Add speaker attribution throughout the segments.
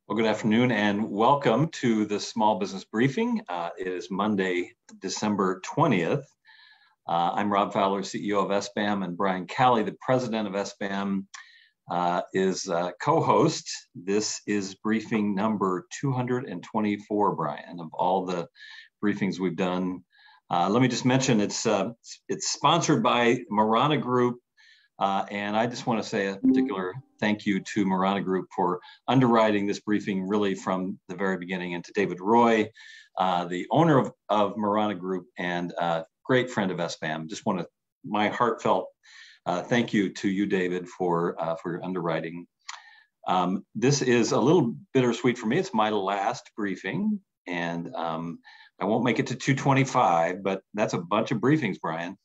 Speaker 1: Well, good afternoon and welcome to the Small Business Briefing. It is Monday, December 20th. I'm Rob Fowler, CEO of SBAM, and Brian Calley, the president of SBAM, is co-host. This is briefing number 224, Brian, of all the briefings we've done. Let me just mention it's sponsored by Marana Group. And I just want to say a particular thank you to Marana Group for underwriting this briefing really from the very beginning, and to David Roy, the owner of Marana Group and great friend of SBAM. Just want to, my heartfelt thank you to you, David, for your underwriting. This is a little bittersweet for me. It's my last briefing, and I won't make it to 225, but that's a bunch of briefings, Brian.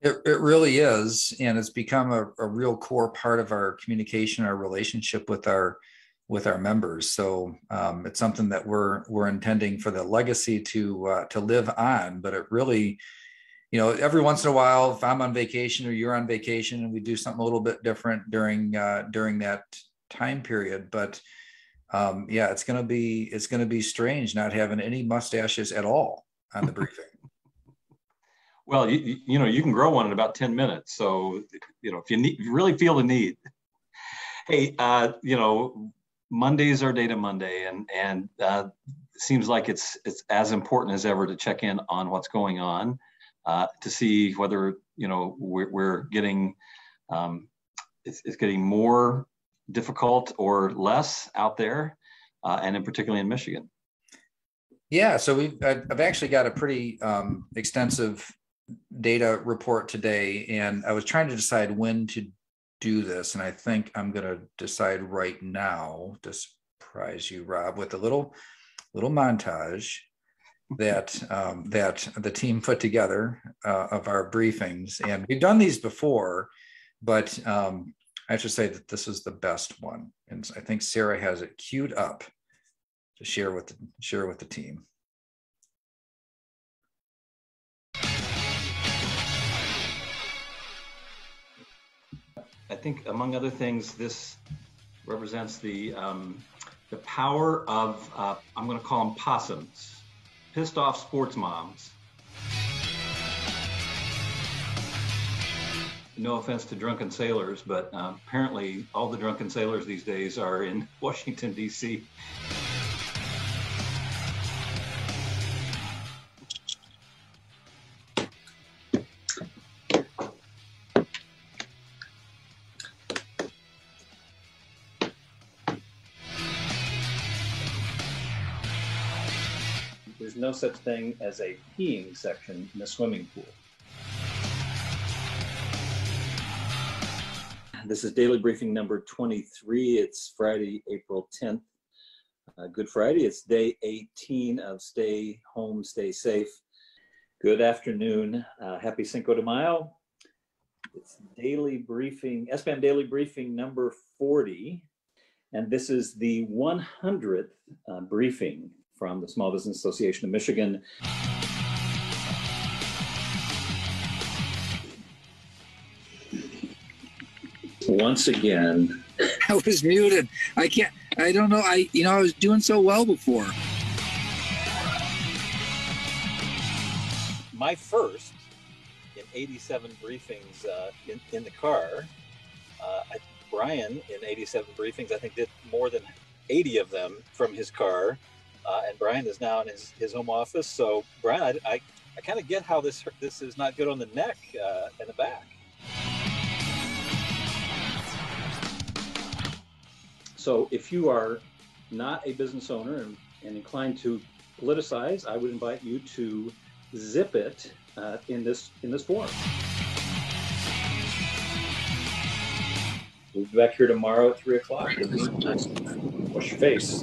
Speaker 2: It really is, and it's become a real core part of our communication, our relationship with our members. So it's something that we're intending for the legacy to live on. But it really, every once in a while, if I'm on vacation or you're on vacation, and we do something a little bit different during that time period. But yeah, it's gonna be strange not having any mustaches at all on the briefing.
Speaker 1: Well, you can grow one in about 10 minutes. So, if you really feel the need. Hey, Mondays are Data Monday, and it seems like it's as important as ever to check in on what's going on, to see whether, we're getting, it's getting more difficult or less out there, and in particularly in Michigan.
Speaker 2: Yeah, so I've actually got a pretty extensive data report today, and I was trying to decide when to do this, and I think I'm going to decide right now to surprise you, Rob, with a little montage that the team put together of our briefings. And we've done these before, but I have to say that this is the best one, and I think Sarah has it queued up to share with the team.
Speaker 1: I think, among other things, this represents the power of, I'm going to call them possums, pissed off sports moms. No offense to drunken sailors, but apparently all the drunken sailors these days are in Washington, D.C. There's no such thing as a peeing section in a swimming pool. This is daily briefing number 23. It's Friday, April 10th. Good Friday. It's day 18 of Stay Home, Stay Safe. Good afternoon. Happy Cinco de Mayo. It's daily briefing, SBAM daily briefing number 40. And this is the 100th briefing from the Small Business Association of Michigan. Once again,
Speaker 3: I was muted. I don't know. I was doing so well before.
Speaker 1: My first in 87 briefings in the car. Brian in 87 briefings, I think, did more than 80 of them from his car. And Brian is now in his home office. So, Brian, I kind of get how this is not good on the neck and the back. So if you are not a business owner and inclined to politicize, I would invite you to zip it in this form. We'll be back here tomorrow at 3 o'clock. Wash your face.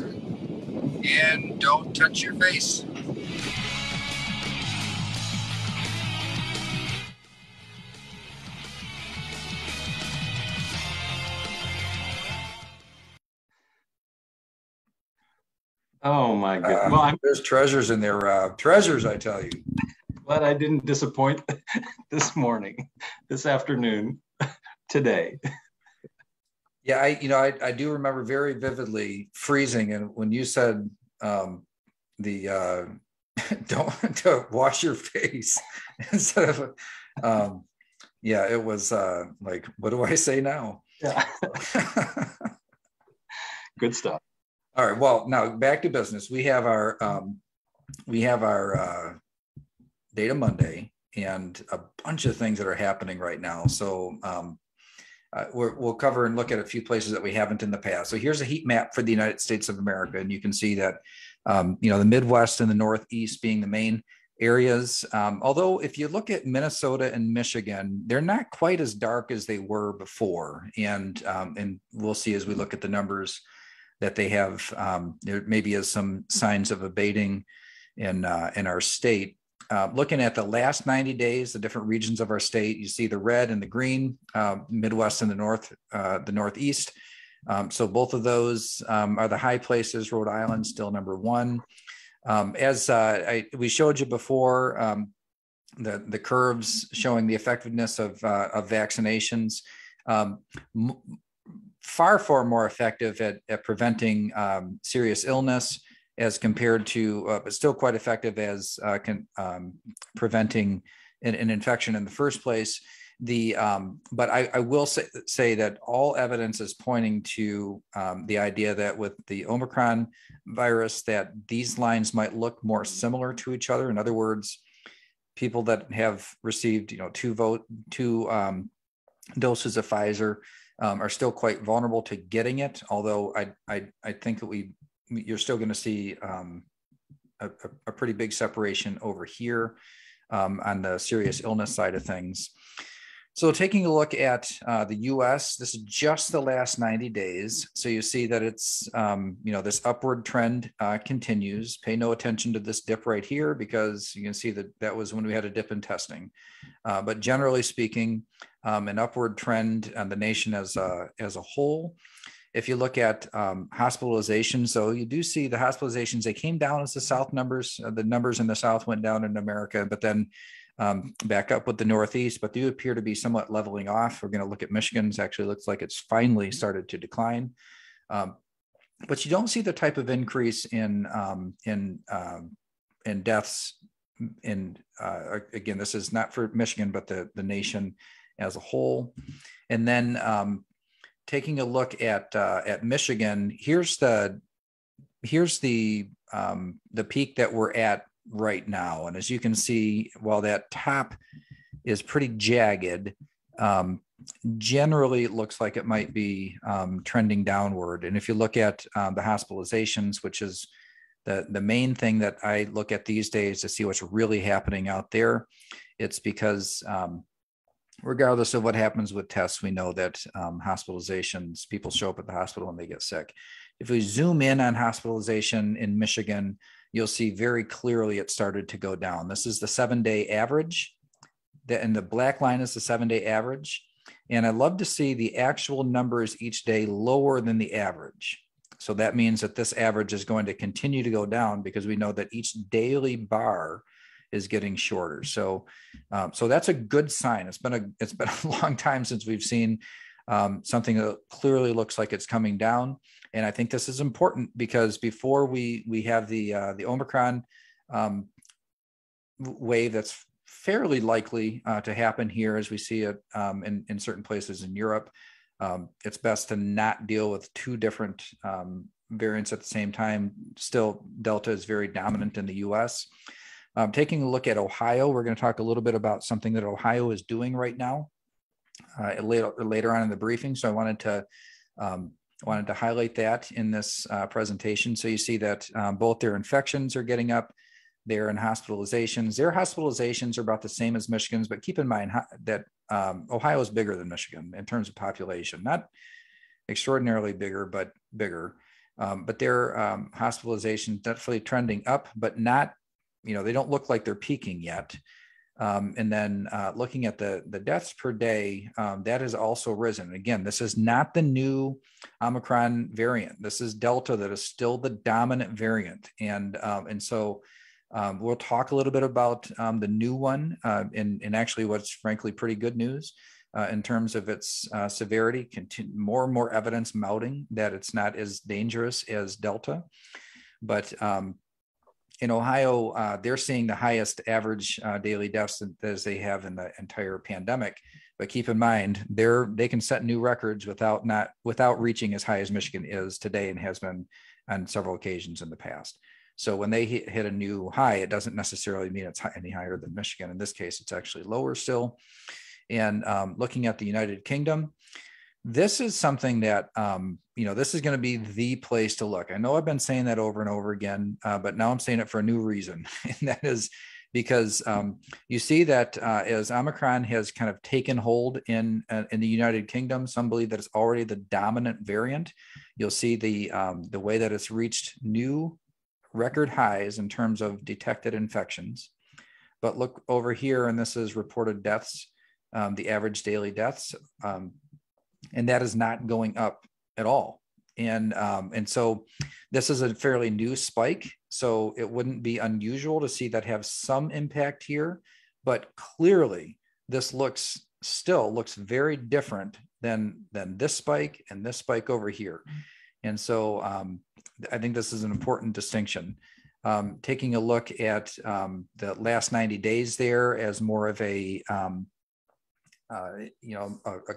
Speaker 3: And don't touch your face.
Speaker 1: Oh my goodness. Well,
Speaker 2: there's treasures in there, Rob. Treasures, I tell you.
Speaker 1: Glad I didn't disappoint this morning, this afternoon, today.
Speaker 2: Yeah, I do remember very vividly freezing, and when you said the don't wash your face instead of yeah, it was like, what do I say now?
Speaker 1: Yeah. Good stuff.
Speaker 2: All right, well, now back to business. We have our Data Monday and a bunch of things that are happening right now. So we'll cover and look at a few places that we haven't in the past. So here's a heat map for the United States of America, and you can see that the Midwest and the Northeast being the main areas. Although if you look at Minnesota and Michigan, they're not quite as dark as they were before, and we'll see as we look at the numbers that they have. There maybe is some signs of abating in our state. Looking at the last 90 days, the different regions of our state, you see the red and the green, Midwest and the Northeast. So both of those are the high places. Rhode Island still number one. As we showed you before, the curves showing the effectiveness of vaccinations, far more effective at preventing serious illness as compared to, but still quite effective as preventing an infection in the first place. But I will say that all evidence is pointing to the idea that with the Omicron virus, that these lines might look more similar to each other. In other words, people that have received, two doses of Pfizer are still quite vulnerable to getting it. Although I think that you're still going to see a pretty big separation over here on the serious illness side of things. So taking a look at the U.S., this is just the last 90 days. So you see that it's, this upward trend continues. Pay no attention to this dip right here, because you can see that was when we had a dip in testing. But generally speaking, an upward trend on the nation as a whole. If you look at hospitalizations, so you do see the hospitalizations, they came down as the South numbers, the numbers in the South went down in America, but then back up with the Northeast, but do appear to be somewhat leveling off. We're going to look at Michigan's. Actually looks like it's finally started to decline. But you don't see the type of increase in deaths. Again, this is not for Michigan, but the nation as a whole. And then taking a look at Michigan, here's the peak that we're at right now. And as you can see, while that top is pretty jagged, generally it looks like it might be trending downward. And if you look at the hospitalizations, which is the main thing that I look at these days to see what's really happening out there, it's because regardless of what happens with tests, we know that hospitalizations, people show up at the hospital and they get sick. If we zoom in on hospitalization in Michigan, you'll see very clearly it started to go down. This is the 7-day average, and the black line is the 7-day average. And I love to see the actual numbers each day lower than the average. So that means that this average is going to continue to go down, because we know that each daily bar is getting shorter. So that's a good sign. It's been a long time since we've seen something that clearly looks like it's coming down. And I think this is important, because before we have the Omicron wave that's fairly likely to happen here, as we see it in certain places in Europe, it's best to not deal with two different variants at the same time. Still, Delta is very dominant in the US. Taking a look at Ohio, we're going to talk a little bit about something that Ohio is doing right now later on in the briefing. So I wanted to highlight that in this presentation. So you see that both their infections are getting up, they're in hospitalizations. Their hospitalizations are about the same as Michigan's, but keep in mind that Ohio is bigger than Michigan in terms of population, not extraordinarily bigger, but bigger. But their hospitalizations definitely trending up, but not, they don't look like they're peaking yet. And then looking at the deaths per day, that has also risen. Again, this is not the new Omicron variant. This is Delta that is still the dominant variant. And so we'll talk a little bit about the new one and actually what's frankly pretty good news. in terms of its severity. More and more evidence mounting that it's not as dangerous as Delta. But in Ohio, they're seeing the highest average daily deaths as they have in the entire pandemic. But keep in mind, they can set new records without reaching as high as Michigan is today and has been on several occasions in the past. So when they hit a new high, it doesn't necessarily mean it's any higher than Michigan. In this case, it's actually lower still. And looking at the United Kingdom, this is something that, this is going to be the place to look. I know I've been saying that over and over again, but now I'm saying it for a new reason. And that is because you see that as Omicron has kind of taken hold in the United Kingdom, some believe that it's already the dominant variant. You'll see the way that it's reached new record highs in terms of detected infections. But look over here, and this is reported deaths, the average daily deaths, and that is not going up at all. And so this is a fairly new spike. So it wouldn't be unusual to see that have some impact here, but clearly this still looks very different than this spike and this spike over here. And so I think this is an important distinction. Taking a look at the last 90 days there as more of a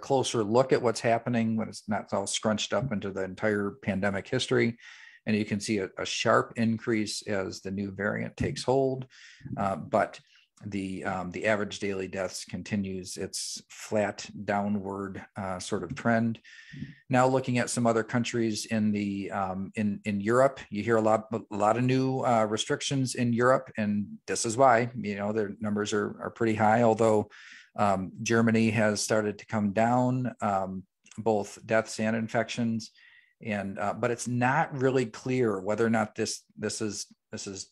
Speaker 2: closer look at what's happening when it's not all scrunched up into the entire pandemic history. And you can see a sharp increase as the new variant takes hold. But the average daily deaths continues its flat downward sort of trend. Now looking at some other countries in Europe, you hear a lot of new restrictions in Europe, and this is why their numbers are pretty high. Although Germany has started to come down, both deaths and infections, and but it's not really clear whether or not this is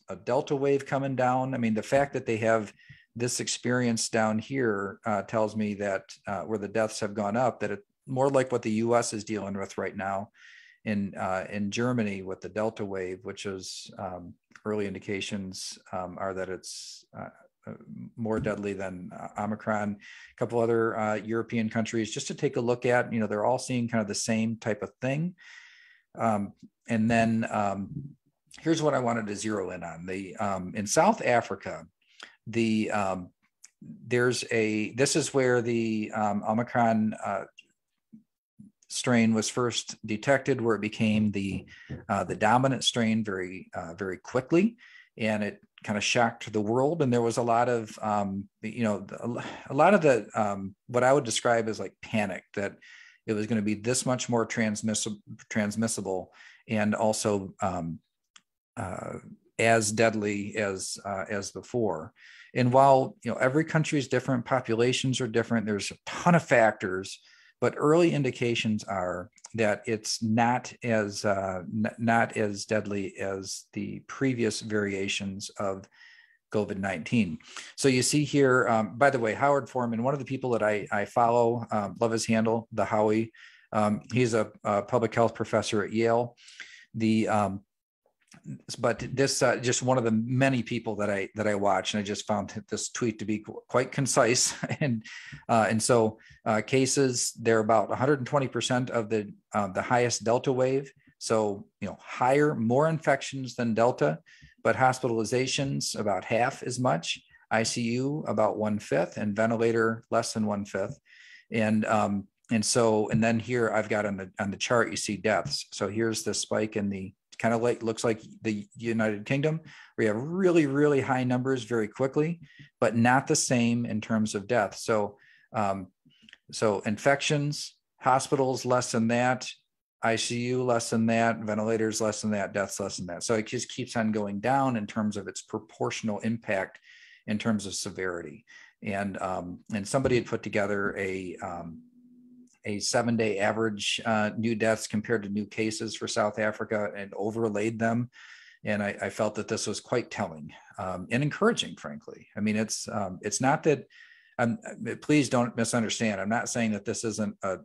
Speaker 2: a Delta wave coming down. I mean, the fact that they have this experience down here tells me that where the deaths have gone up, that it's more like what the U.S. is dealing with right now in Germany with the Delta wave, which is early indications are that it's more deadly than Omicron. A couple other European countries, just to take a look at, they're all seeing kind of the same type of thing. And then here's what I wanted to zero in on. In South Africa, this is where the Omicron strain was first detected, where it became the dominant strain very quickly, and it kind of shocked the world. And there was a lot of what I would describe as like panic, that it was going to be this much more transmissible and also as deadly as before. And while every country is different, populations are different, there's a ton of factors, but early indications are that it's not as deadly as the previous variations of COVID-19. So you see here, by the way, Howard Foreman, one of the people that I follow, love his handle, the Howie. He's a public health professor at Yale. But this just one of the many people that I watch, and I just found this tweet to be quite concise. And so cases, they're about 120% of the highest Delta wave. So higher, more infections than Delta, but hospitalizations about half as much, ICU about 1/5, and ventilator less than 1/5. And then here I've got on the chart, you see deaths. So here's the spike in the kind of looks like the United Kingdom, where you have really, really high numbers very quickly, but not the same in terms of death. So infections, hospitals less than that, ICU less than that, ventilators less than that, deaths less than that. So it just keeps on going down in terms of its proportional impact in terms of severity. And somebody had put together a 7-day average new deaths compared to new cases for South Africa and overlaid them. And I felt that this was quite telling and encouraging, frankly. I mean, it's not that, please don't misunderstand. I'm not saying that this isn't a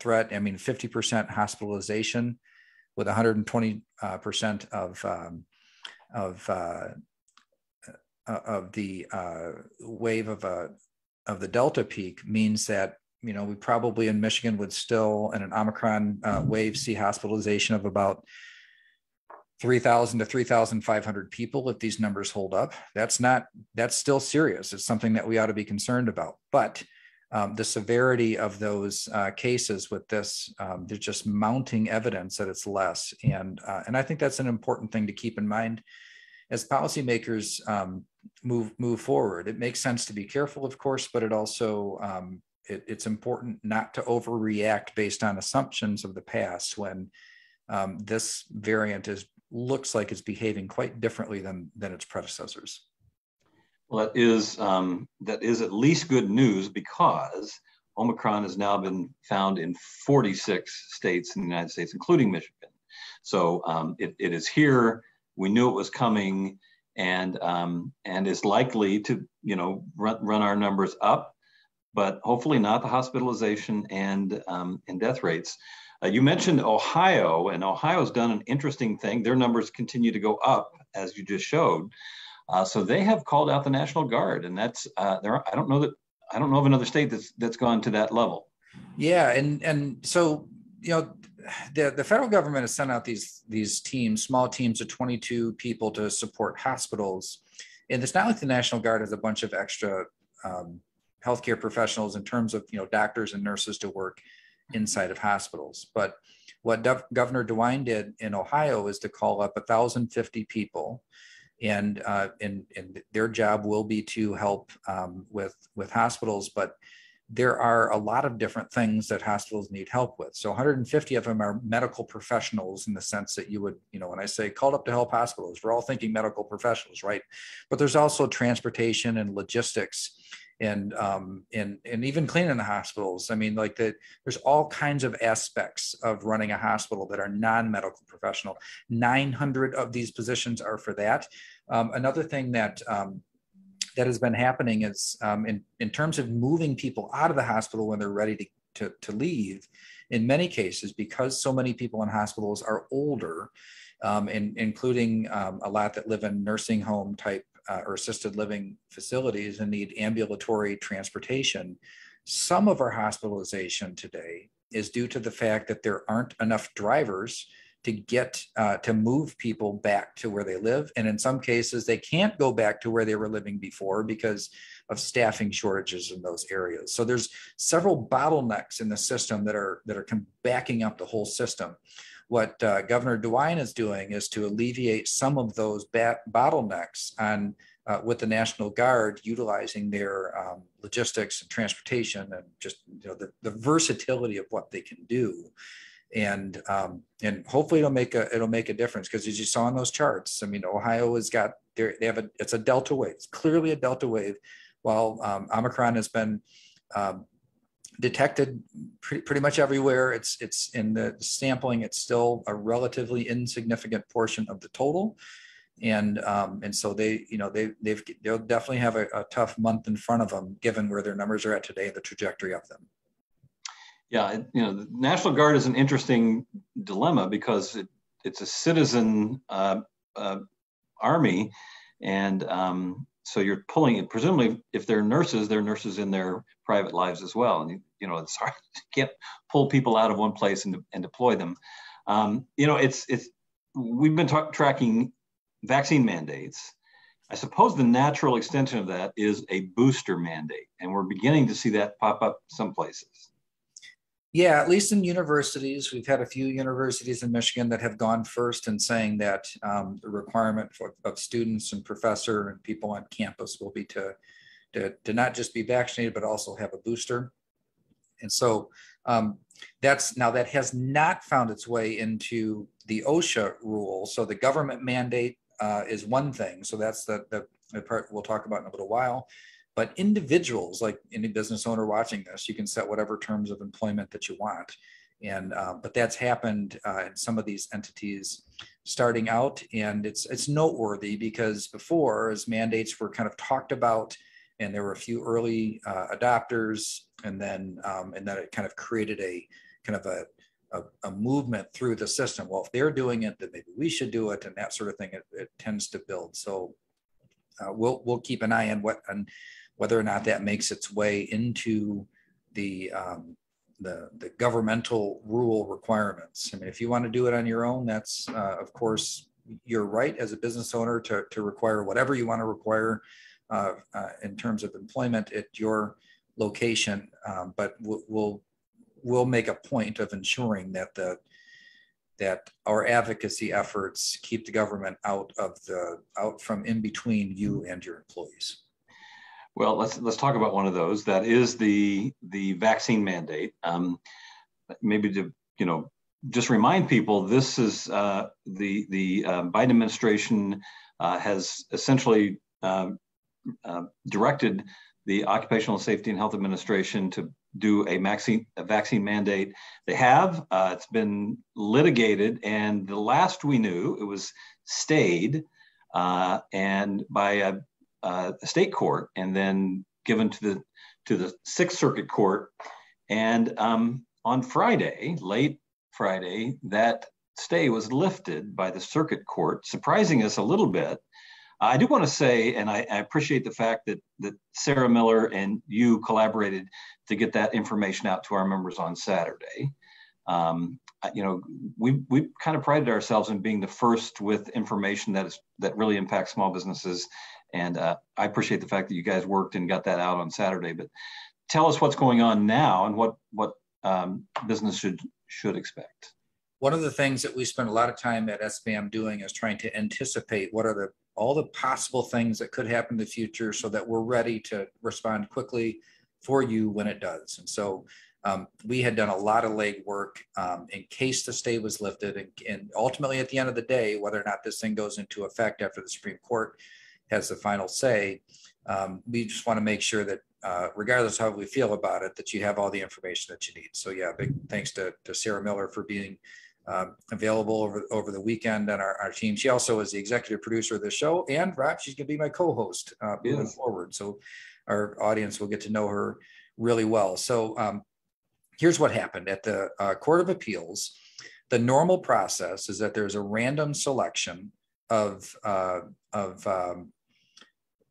Speaker 2: threat. I mean, 50% hospitalization with 120% of the wave of the Delta peak means that we probably in Michigan would still, in an Omicron wave, see hospitalization of about 3,000 to 3,500 people if these numbers hold up. That's still serious. It's something that we ought to be concerned about. But the severity of those cases with this, there's just mounting evidence that it's less. And I think that's an important thing to keep in mind as policymakers move forward. It makes sense to be careful, of course, but it also it's important not to overreact based on assumptions of the past when this variant looks like it's behaving quite differently than its predecessors.
Speaker 1: Well, that is at least good news, because Omicron has now been found in 46 states in the United States, including Michigan. So it is here. We knew it was coming, and is likely to run our numbers up, but hopefully not the hospitalization and death rates. You mentioned Ohio, and Ohio's done an interesting thing. Their numbers continue to go up, as you just showed. So they have called out the National Guard, and that's I don't know of another state that's gone to that level. Yeah,
Speaker 2: and so the federal government has sent out these teams, small teams of 22 people to support hospitals, and it's not like the National Guard has a bunch of extra healthcare professionals in terms of doctors and nurses to work inside of hospitals. But what Governor DeWine did in Ohio is to call up 1,050 people, and their job will be to help with hospitals. But there are a lot of different things that hospitals need help with. So 150 of them are medical professionals, in the sense that you would, when I say called up to help hospitals, we're all thinking medical professionals, right? But there's also transportation and logistics, and even cleaning the hospitals. I mean, there's all kinds of aspects of running a hospital that are non-medical professional. 900 of these positions are for that. Another thing that has been happening is in terms of moving people out of the hospital when they're ready to leave, in many cases, because so many people in hospitals are older, including a lot that live in nursing home type or assisted living facilities and need ambulatory transportation. Some of our hospitalization today is due to the fact that there aren't enough drivers to get to move people back to where they live. And in some cases, they can't go back to where they were living before because of staffing shortages in those areas. So there's several bottlenecks in the system that are backing up the whole system. What Governor DeWine is doing is to alleviate some of those bottlenecks with the National Guard, utilizing their logistics and transportation, and just the versatility of what they can do, and hopefully it'll make a difference. Because as you saw in those charts, I mean, Ohio has got it's a Delta wave. It's clearly a Delta wave, while Omicron has been detected pretty much everywhere. It's in the sampling. It's still a relatively insignificant portion of the total, and so they'll definitely have a tough month in front of them, given where their numbers are at today and the trajectory of them.
Speaker 1: Yeah, the National Guard is an interesting dilemma, because it's a citizen army, and so you're pulling it. Presumably, if they're nurses in their private lives as well, and it's hard to pull people out of one place and deploy them. We've been tracking vaccine mandates. I suppose the natural extension of that is a booster mandate, and we're beginning to see that pop up some places.
Speaker 2: Yeah, at least in universities. We've had a few universities in Michigan that have gone first in saying that the requirement of students and professor and people on campus will be to not just be vaccinated, but also have a booster. And so that has not found its way into the OSHA rule. So the government mandate is one thing. So that's the part we'll talk about in a little while. But individuals, like any business owner watching this, you can set whatever terms of employment that you want. And but that's happened in some of these entities starting out. And it's noteworthy, because before, as mandates were kind of talked about, and there were a few early adopters, and then it kind of created a kind of a movement through the system. Well, if they're doing it, then maybe we should do it, and that sort of thing. It tends to build. So we'll keep an eye on whether or not that makes its way into the governmental rule requirements. I mean, if you want to do it on your own, that's of course your right as a business owner to require whatever you want to require in terms of employment at your location. But we'll make a point of ensuring that our advocacy efforts keep the government out from in between you and your employees.
Speaker 1: Well, let's talk about one of those. That is the vaccine mandate. Maybe to just remind people, this is the Biden administration has essentially directed the Occupational Safety and Health Administration to do a vaccine mandate. They have. It's been litigated, and the last we knew, it was stayed and by a state court, and then given to the Sixth Circuit Court. And on Friday, late Friday, that stay was lifted by the Circuit Court, surprising us a little bit. I do want to say, and I appreciate the fact that Sarah Miller and you collaborated to get that information out to our members on Saturday. We kind of prided ourselves in being the first with information that really impacts small businesses. And I appreciate the fact that you guys worked and got that out on Saturday. But tell us what's going on now and what business should expect.
Speaker 2: One of the things that we spend a lot of time at SBAM doing is trying to anticipate what are all the possible things that could happen in the future so that we're ready to respond quickly for you when it does. And so we had done a lot of legwork in case the stay was lifted, and ultimately at the end of the day, whether or not this thing goes into effect after the Supreme Court has the final say, we just want to make sure that regardless of how we feel about it, that you have all the information that you need. So yeah, big thanks to Sarah Miller for being available over the weekend on our team. She also is the executive producer of the show, and Rob, she's going to be my co-host moving forward. So our audience will get to know her really well. So here's what happened at the Court of Appeals. The normal process is that there's a random selection of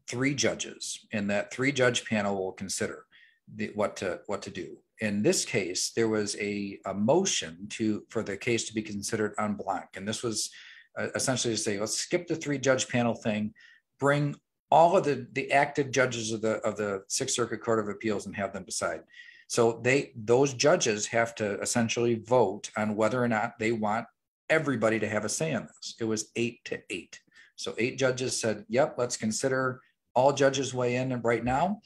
Speaker 2: 3 judges, and that 3-judge panel will consider what to do. In this case, there was a motion for the case to be considered en blanc, and this was essentially to say, let's skip the 3-judge panel thing, bring all of the active judges of the Sixth Circuit Court of Appeals and have them decide. So those judges have to essentially vote on whether or not they want everybody to have a say on this. It was 8-8. So 8 judges said, yep, let's consider all judges weigh in right now.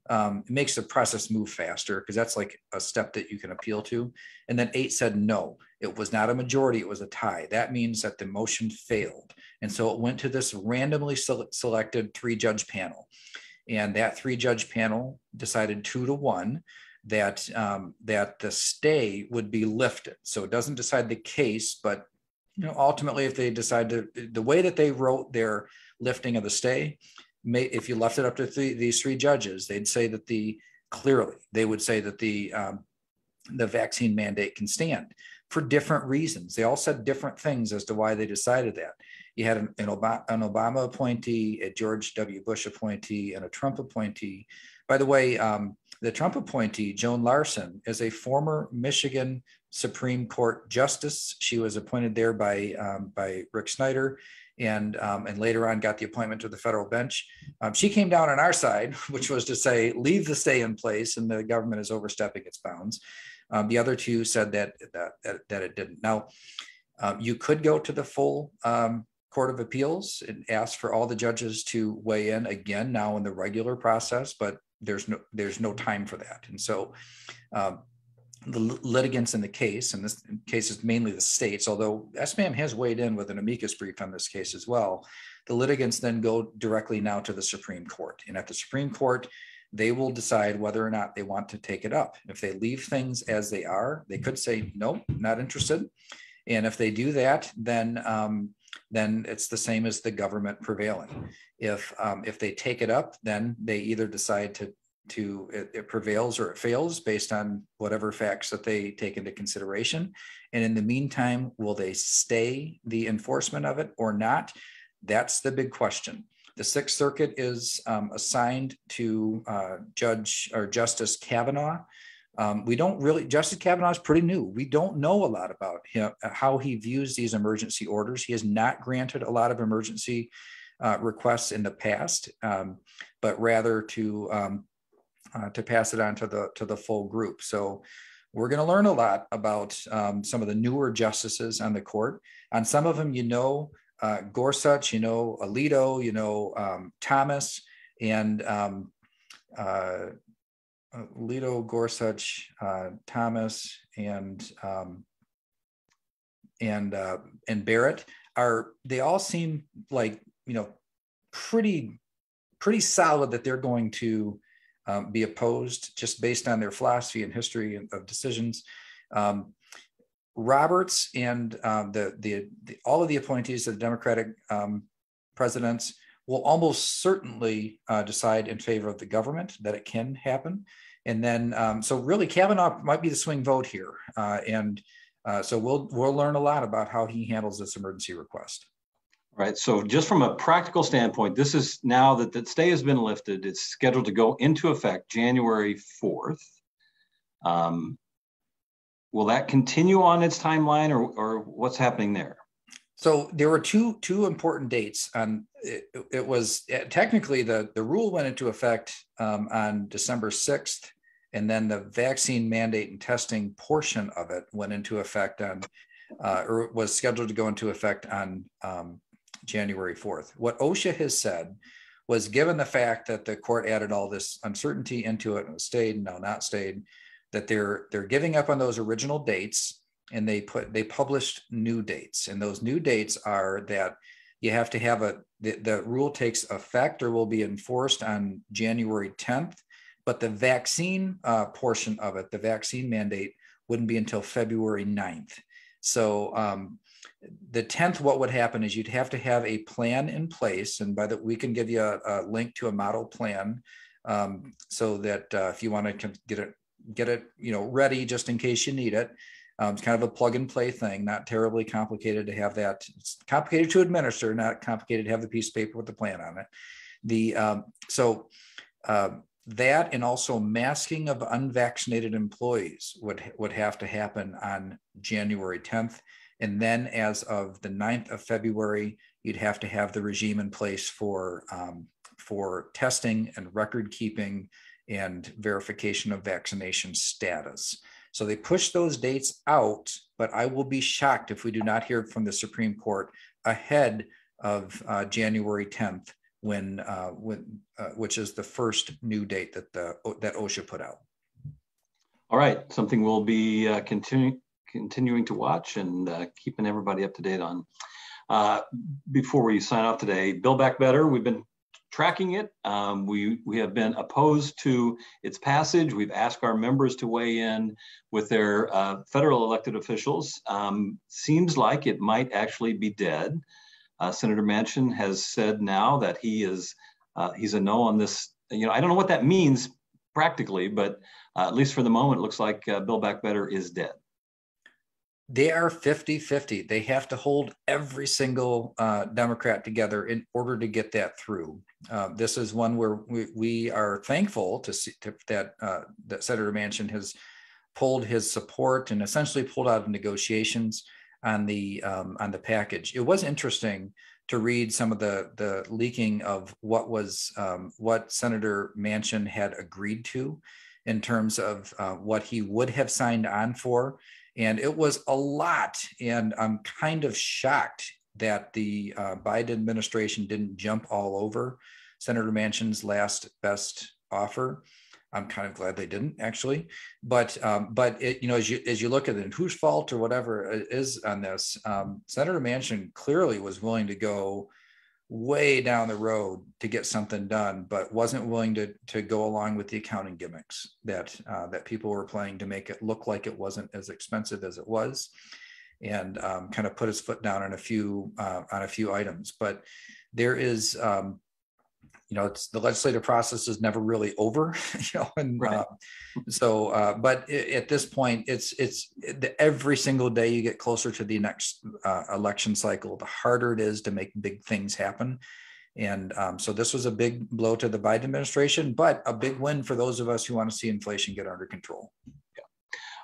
Speaker 2: It makes the process move faster because that's like a step that you can appeal to. And then 8 said no, it was not a majority, it was a tie. That means that the motion failed. And so it went to this randomly selected 3-judge panel. And that 3-judge panel decided 2-1 that the stay would be lifted. So it doesn't decide the case, but ultimately if they decide the way that they wrote their lifting of the stay, if you left it up to these 3 judges, they'd say that they would say that the vaccine mandate can stand for different reasons. They all said different things as to why they decided that. You had an Obama appointee, a George W. Bush appointee, and a Trump appointee. By the way, the Trump appointee, Joan Larson, is a former Michigan Supreme Court justice. She was appointed there by Rick Snyder, and later on got the appointment to the federal bench. She came down on our side, which was to say, leave the stay in place and the government is overstepping its bounds. The other 2 said that it didn't. Now, you could go to the full Court of Appeals and ask for all the judges to weigh in again now in the regular process, but there's no time for that. And so the litigants in the case, and this case is mainly the states, although SBAM has weighed in with an amicus brief on this case as well, the litigants then go directly now to the Supreme Court. And at the Supreme Court, they will decide whether or not they want to take it up. If they leave things as they are, they could say, nope, not interested. And if they do that, then it's the same as the government prevailing. If they take it up, then they either decide it prevails or it fails based on whatever facts that they take into consideration. And in the meantime, will they stay the enforcement of it or not? That's the big question. The Sixth Circuit is assigned to Justice Kavanaugh, We don't really, Justice Kavanaugh is pretty new. We don't know a lot about him, how he views these emergency orders. He has not granted a lot of emergency requests in the past, but rather to pass it on to the full group. So we're going to learn a lot about some of the newer justices on the court. On some of them, Gorsuch, Alito, Thomas, and Alito, Gorsuch, Thomas, and Barrett they all seem like, pretty solid that they're going to be opposed just based on their philosophy and history of decisions. Roberts and all of the appointees of the Democratic presidents will almost certainly decide in favor of the government, that it can happen. And then, so really Kavanaugh might be the swing vote here. So we'll learn a lot about how he handles this emergency request.
Speaker 1: Right. So just from a practical standpoint, this is now that the stay has been lifted, it's scheduled to go into effect January 4th. Will that continue on its timeline, or what's happening there?
Speaker 2: So there were two important dates. It was technically the rule went into effect on December 6th, and then the vaccine mandate and testing portion of it went into effect or was scheduled to go into effect on January 4th. What OSHA has said was, given the fact that the court added all this uncertainty into it and stayed and now not stayed, that they're giving up on those original dates, and they published new dates. And those new dates are that you have to have the rule takes effect or will be enforced on January 10th, but the vaccine portion of it, the vaccine mandate, wouldn't be until February 9th. So the 10th, what would happen is you'd have to have a plan in place. And we can give you a link to a model plan so that if you want to get it, ready just in case you need it. It's kind of a plug and play thing, not terribly complicated to have that. It's complicated to administer, not complicated to have the piece of paper with the plan on it. That, and also masking of unvaccinated employees would have to happen on January 10th. And then as of the 9th of February, you'd have to have the regime in place for testing and record keeping and verification of vaccination status. So they pushed those dates out, but I will be shocked if we do not hear from the Supreme Court ahead of January 10th, which is the first new date that OSHA put out.
Speaker 1: All right, something we'll be continuing to watch and keeping everybody up to date on. Before we sign off today, Build Back Better, we've been tracking it. We have been opposed to its passage. We've asked our members to weigh in with their federal elected officials. Seems like it might actually be dead. Senator Manchin has said now that he's a no on this. I don't know what that means practically, but at least for the moment, it looks like Build Back Better is dead.
Speaker 2: They are 50-50. They have to hold every single Democrat together in order to get that through. This is one where we are thankful to see that Senator Manchin has pulled his support and essentially pulled out of negotiations on the package. It was interesting to read some of the leaking of what Senator Manchin had agreed to in terms of what he would have signed on for. And it was a lot. And I'm kind of shocked that the Biden administration didn't jump all over Senator Manchin's last best offer. I'm kind of glad they didn't, actually. But as you look at it, and whose fault or whatever it is on this, Senator Manchin clearly was willing to go way down the road to get something done, but wasn't willing to go along with the accounting gimmicks that people were playing to make it look like it wasn't as expensive as it was, and kind of put his foot down on a few items. But there is, it's the legislative process is never really over, and
Speaker 1: right.
Speaker 2: But at this point, it's every single day you get closer to the next election cycle, the harder it is to make big things happen. And so this was a big blow to the Biden administration, but a big win for those of us who want to see inflation get under control.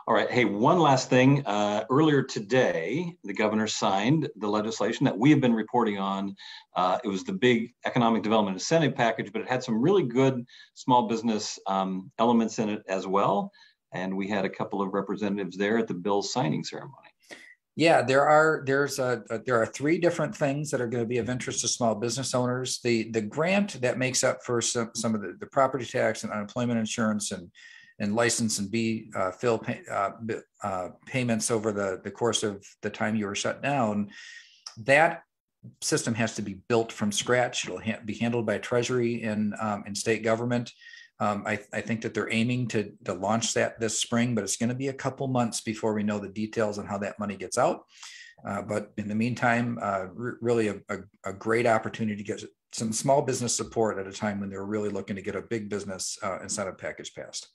Speaker 1: All right. Hey, one last thing. Earlier today, the governor signed the legislation that we have been reporting on. It was the big economic development incentive package, but it had some really good small business elements in it as well. And we had a couple of representatives there at the bill signing ceremony.
Speaker 2: Yeah, there are three different things that are going to be of interest to small business owners. The grant that makes up for some of the property tax and unemployment insurance and license and fill payments over the course of the time you were shut down, that system has to be built from scratch. It'll be handled by Treasury and state government. I think that they're aiming to launch that this spring, but it's going to be a couple months before we know the details on how that money gets out. But in the meantime, really a great opportunity to get some small business support at a time when they're really looking to get a big business incentive package passed.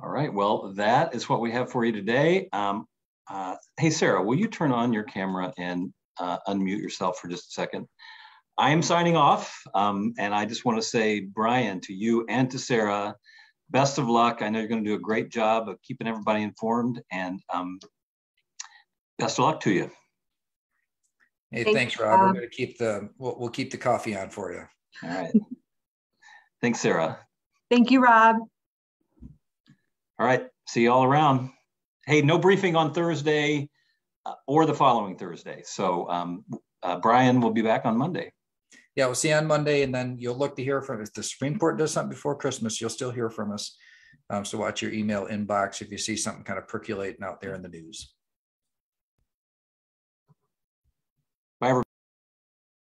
Speaker 1: All right, well, that is what we have for you today. Hey, Sarah, will you turn on your camera and unmute yourself for just a second? I am signing off, and I just want to say, Brian, to you and to Sarah, best of luck. I know you're going to do a great job of keeping everybody informed, and best of luck to you.
Speaker 2: Hey, thanks, Rob. We're going to keep we'll keep the coffee on for you.
Speaker 1: All right. Thanks, Sarah.
Speaker 4: Thank you, Rob.
Speaker 1: All right. See you all around. Hey, no briefing on Thursday or the following Thursday. So Brian will be back on Monday.
Speaker 2: Yeah, we'll see you on Monday, and then you'll look to hear from us. If the Supreme Court does something before Christmas, you'll still hear from us. So watch your email inbox if you see something kind of percolating out there in the news.